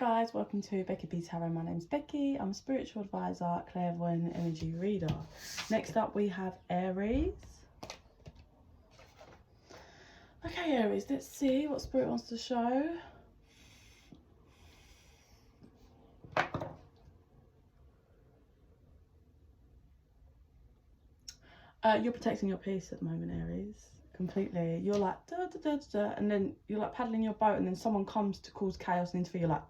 guys, welcome to Becky Tarot. My name's Becky. I'm a spiritual advisor, clairvoyant and energy reader. Next up we have Aries. Okay Aries, let's see what Spirit wants to show. You're protecting your peace at the moment, Aries. Completely. You're like da, da, da, da, da, and then you're like paddling your boat and then someone comes to cause chaos and interfere. You're like,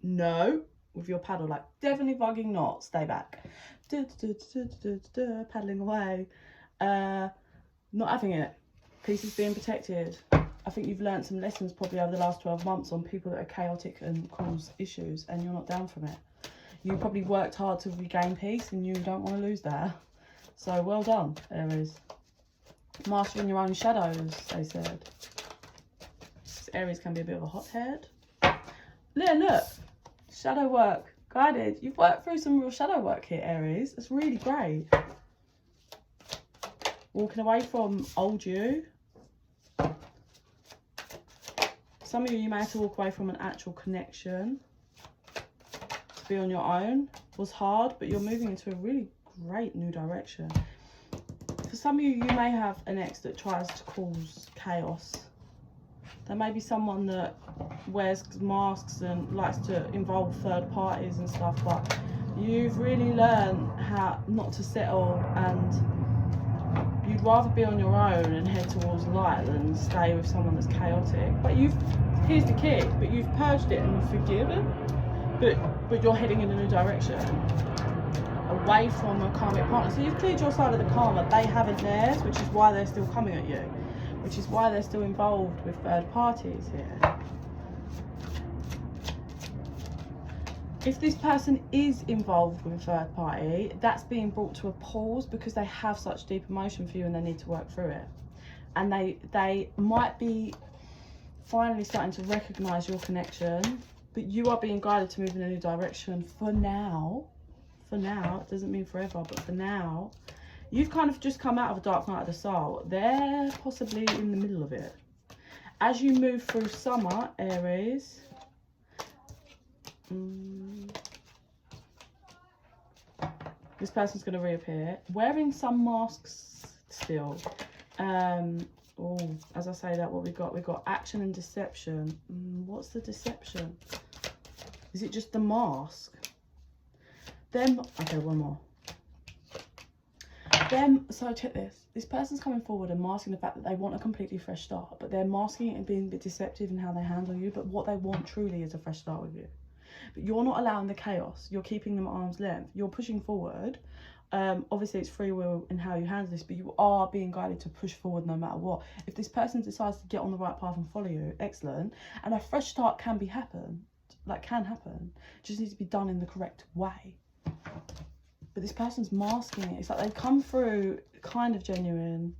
no, with your paddle, like definitely bugging not, stay back. Da, da, da, da, da, da, da, paddling away. Not having it. Peace is being protected. I think you've learned some lessons probably over the last 12 months on people that are chaotic and cause issues, and you're not down from it. You probably worked hard to regain peace and you don't want to lose that. So well done, Aries. Mastering your own shadows, they said. This Aries can be a bit of a hothead. Look, shadow work, guided. You've worked through some real shadow work here, Aries. It's really great. Walking away from old you. Some of you may have to walk away from an actual connection. To be on your own was hard, but you're moving into a really great new direction. For some of you, you may have an ex that tries to cause chaos. There may be someone that wears masks and likes to involve third parties and stuff, but you've really learned how not to settle, and you'd rather be on your own and head towards light than stay with someone that's chaotic. But here's the kick, but you've purged it and forgiven, but you're heading in a new direction. Away from a karmic partner. So you've cleared your side of the karma, they haven't theirs, which is why they're still coming at you, which is why they're still involved with third parties here. If this person is involved with a third party, that's being brought to a pause because they have such deep emotion for you and they need to work through it. And they might be finally starting to recognise your connection, but you are being guided to move in a new direction for now. For now, it doesn't mean forever, but for now, you've kind of just come out of a dark night of the soul. They're possibly in the middle of it. As you move through summer, Aries, this person's going to reappear, wearing some masks still. Oh, as I say that, what we got? We got action and deception. What's the deception? Is it just the mask? Okay, one more. So check this. This person's coming forward and masking the fact that they want a completely fresh start, but they're masking it and being a bit deceptive in how they handle you, but what they want truly is a fresh start with you. But you're not allowing the chaos. You're keeping them at arm's length. You're pushing forward. Obviously, it's free will in how you handle this, but you are being guided to push forward no matter what. If this person decides to get on the right path and follow you, excellent. And a fresh start can happen. It just needs to be done in the correct way. But this person's masking it. It's like they come through kind of genuine,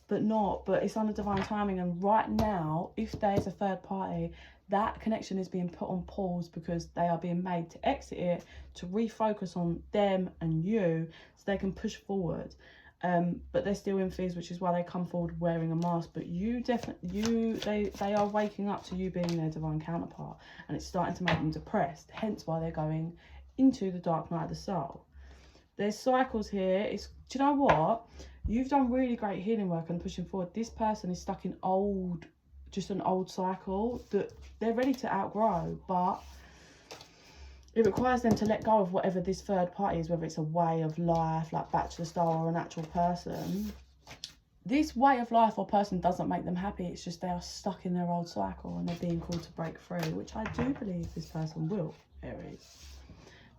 but not. But it's under divine timing. And right now, if there's a third party, that connection is being put on pause because they are being made to exit it, to refocus on them and you, so they can push forward. But they're still in fears, which is why they come forward wearing a mask. But they are waking up to you being their divine counterpart, and it's starting to make them depressed. Hence why they're going into the dark night of the soul. There's cycles here. Do you know what? You've done really great healing work and pushing forward. This person is stuck in just an old cycle that they're ready to outgrow, but it requires them to let go of whatever this third party is, whether it's a way of life, like bachelor style, or an actual person. This way of life or person doesn't make them happy. It's just they are stuck in their old cycle and they're being called to break free, which I do believe this person will, Aries.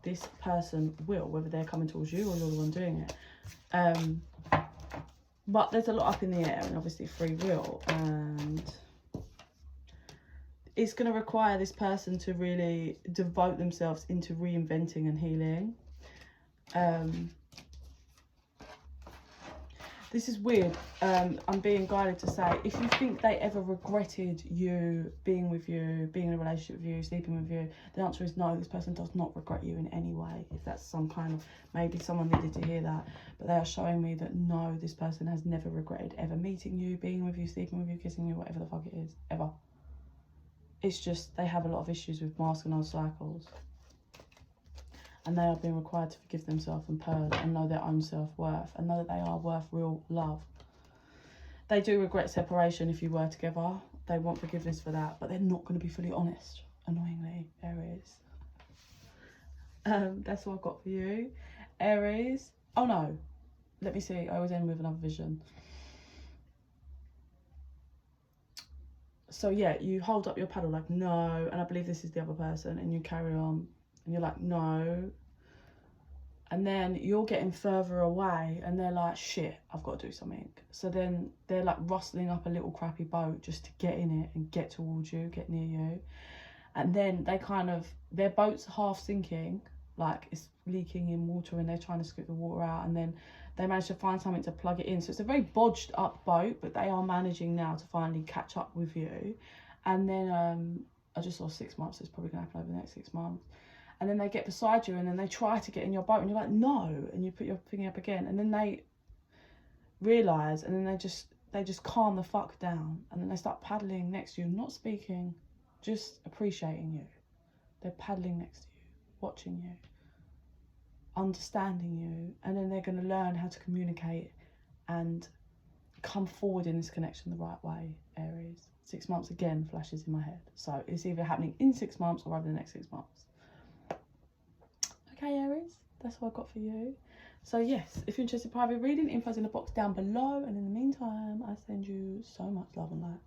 This person will, whether they're coming towards you or you're the one doing it. But there's a lot up in the air, and obviously free will, and it's going to require this person to really devote themselves into reinventing and healing. This is weird. I'm being guided to say, if you think they ever regretted you, being in a relationship with you, sleeping with you, the answer is no. This person does not regret you in any way. If that's some kind of, maybe someone needed to hear that, but they are showing me that no, this person has never regretted ever meeting you, being with you, sleeping with you, kissing you, whatever the fuck it is, ever. It's just they have a lot of issues with masking old cycles. And they are being required to forgive themselves and purge and know their own self-worth and know that they are worth real love. They do regret separation if you were together. They want forgiveness for that, but they're not going to be fully honest, annoyingly, Aries. That's what I've got for you. Aries. Oh, no. Let me see. I always end with another vision. So, yeah, you hold up your paddle like, no, and I believe this is the other person, and you carry on, and you're like, no. And then you're getting further away and they're like, shit, I've got to do something. So then they're like rustling up a little crappy boat just to get in it and get towards you, get near you. And then they kind of, their boat's half sinking, like it's leaking in water and they're trying to scoop the water out. And then they manage to find something to plug it in. So it's a very bodged up boat, but they are managing now to finally catch up with you. And then I just saw 6 months. It's probably going to happen over the next 6 months. And then they get beside you and then they try to get in your boat and you're like, no. And you put your thing up again. And then they realise and then they just calm the fuck down. And then they start paddling next to you, not speaking, just appreciating you. They're paddling next to you, watching you, understanding you. And then they're going to learn how to communicate and come forward in this connection the right way, Aries. 6 months again flashes in my head. So it's either happening in 6 months or over the next 6 months. Okay, Aries, that's what I've got for you. So yes, if you're interested in private reading, info's in the box down below. And in the meantime, I send you so much love and light.